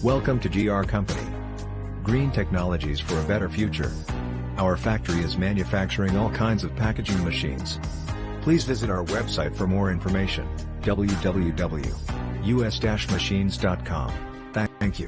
Welcome to GR Company. Green technologies for a better future. Our factory is manufacturing all kinds of packaging machines. Please visit our website for more information, www.us-machines.com. Thank you.